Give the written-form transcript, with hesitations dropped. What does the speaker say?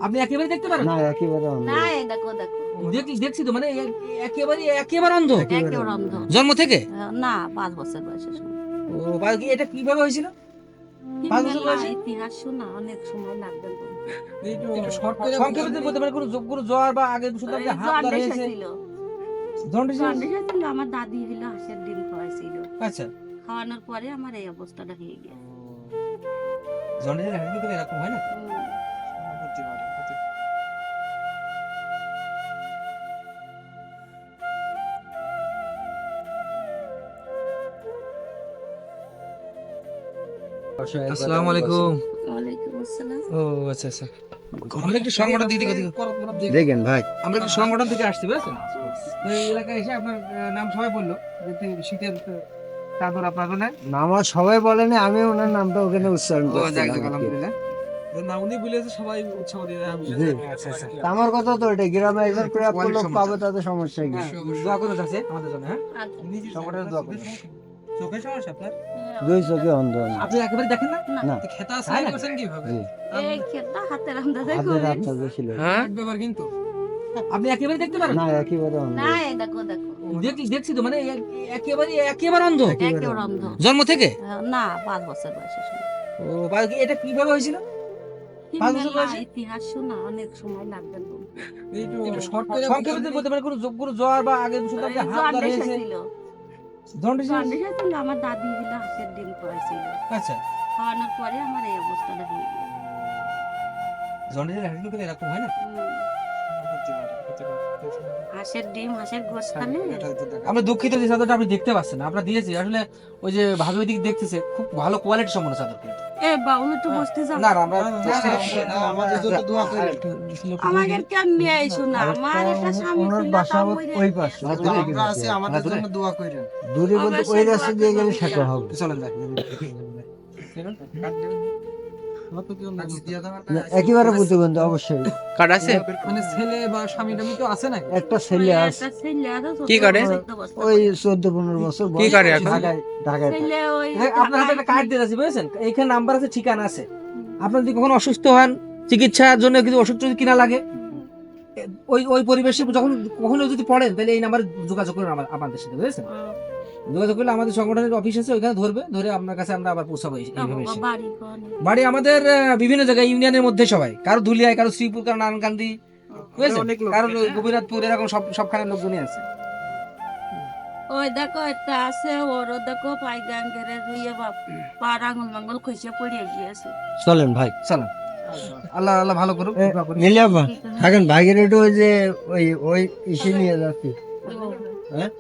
আপনি একেবারে দেখতে পারেন না একেবারে অন্ধ। না এই দেখো দেখো দেখছি তো মানে একেবারে অন্ধ একেবারে অন্ধ। জন্ম থেকে। না 5 বছর বয়সের সময়। ও এটা কিভাবে হয়েছিল? 5 বছর মেলা বয়সে? ইতিহাস শোনা অনেক সময় লাগবে তো। সংক্ষেপে বলতে পারেন কোনো জ্বর বা আগে শুনতাম যে হাত ধরে জন্ডিস হয়েছে। ছিল। জন্ডিস জন্ডিস ছিল, আমার দাদি দিল হাঁসের ডিম খাওয়াইছিল। আচ্ছা খাওয়ানোর পরে আমার এই অবস্থাটা হয়ে গেছে। জন্ডিসের হ্যান্ডেল করে এরকম হয় না? আসসালামু আলাইকুম। ওয়ালাইকুম আসসালাম। ও আচ্ছা আচ্ছা, আমরা একটু সংগঠন দিকে দেখেন ভাই, আমরা একটু সংগঠন থেকে আসছি বুঝছেন। তো এই এলাকায় এসে আপনার নাম সবাই বললো যে শীতের চাদর আপনার জন্য। আমার সবাই বলেনি, আমি ওনার নামটা ওখানে উচ্চারণ করছিলাম আর কি। আলহামদুলিল্লাহ না উনি বলেছে সবাই উৎসাহ দিয়ে জি। আচ্ছা আচ্ছা তা আমার কথা তো এটা গ্রামে একবার করে লোক পাবে, তাতে সমস্যা কি? দোয়া করে যাচ্ছে আমাদের জন্য। হ্যাঁ আচ্ছা। সংগঠনের দোয়া করে। চোখের সমস্যা আপনার? দুই চোখে অন্ধ আমি। আপনি একেবারে দেখেন না? না। তো খেতা সাই করছেন কিভাবে? জি, এই ক্ষেতটা হাতের আন্দাজে হাতের করি। আপনাদের ছিল। হ্যাঁ ব্যাপার কিন্তু আপনি একেবারে দেখতে পারেন? না একেবারে অন্ধ। না এই দেখো দেখো দেখছি তো মানে একেবারে অন্ধ একেবারে অন্ধ। জন্ম থেকে। না 5 বছর বয়সের সময়। ও এটা কিভাবে হয়েছিল? 5 বছর মেলা বয়সে? ইতিহাস শোনা অনেক সময় লাগবে তো। সংক্ষেপে বলতে পারেন কোনো জ্বর বা আগে শুনতাম যে হাত ধরে জন্ডিস হয়েছে। ছিল। জন্ডিস জন্ডিস ছিল, আমার দাদি দিল হাঁসের ডিম খাওয়াইছিল। আচ্ছা খাওয়ানোর পরে আমার এই অবস্থাটা হয়ে গেছে। জন্ডিসের হ্যান্ডেল করে এরকম হয় না? হাঁসের ডিম হাঁসের গোশ খালে আমরা দুঃখিত যে চাদরটা আপনি দেখতে পাচ্ছেন না, আমরা দিয়েছি আসলে ওই যে ভাবি দিক দেখতেছে খুব ভালো কোয়ালিটি সম্পন্ন চাদর কিন্তু। এ বাউল একটু বসতে যাও। না আমরা আমাকে কেন নিয়ে আইছো না? আমার একটা স্বামী ওনার ছিল, বাসা তাও মরে ওই গেছে। পাশে, আমাদের জন্য দোয়া করেন। দূরে বলতে ওই রাস্তা দিয়ে গেলে সেটা হবে। চলেন যাই। না, একেবারে প্রতিবন্ধী অবশ্যই। কার্ড আছে? মানে ছেলে বা স্বামী টামি তো আছে নাকি? একটা ছেলে আছে, একটা ছেলে আছে, কি করে? 14 বছর ওই বয়স। 14-15 বছর কি করে বয়স, এখন? ঢাকায় থাকে। ছেলে ওই আপনার হাতে একটা কার্ড দিয়ে আছে বুঝেছেন, এইখানে নাম্বার আছে, ঠিকানা আছে। আপনার যদি কখনো অসুস্থ হন, চিকিৎসার জন্য কিছু ওষুধ যদি কিনা লাগে, ওই পরিবেশে যখন কখনো যদি পড়েন তাহলে এই নাম্বারে যোগাযোগ করুন আমাদের সাথে বুঝেছেন। যোগাযোগ করলে আমাদের সংগঠনের অফিস আছে, ওইখানে ধরে আপনার কাছে আমরা আবার পৌঁছাবো এইভাবে এসে। বাড়ি কোনে? বাড়ি আমাদের বিভিন্ন জায়গায়, ইউনিয়নের মধ্যে সবাই, কারো ধুলিয়ায়, কারো শ্রীপুর, কারো নারায়ণকান্দি, বুঝেছেন, কারো গোপীনাথপুর, এরকম সবখানে লোকজনই আছে। ওই দেখো একটা আছে, ওরও দেখো পায়গান গেরে ধুয়ে বাপ পার আঙুল মাঙ্গল খসে পড়ে গিয়েছে। চলেন ভাই, চলো, আল্লাহ আল্লাহ ভালো করুক। দোয়া করি। নিলাম থাকেন, ভাগের একটু ওই যে ওই ইসে নিয়ে যাচ্ছি। হ্যাঁ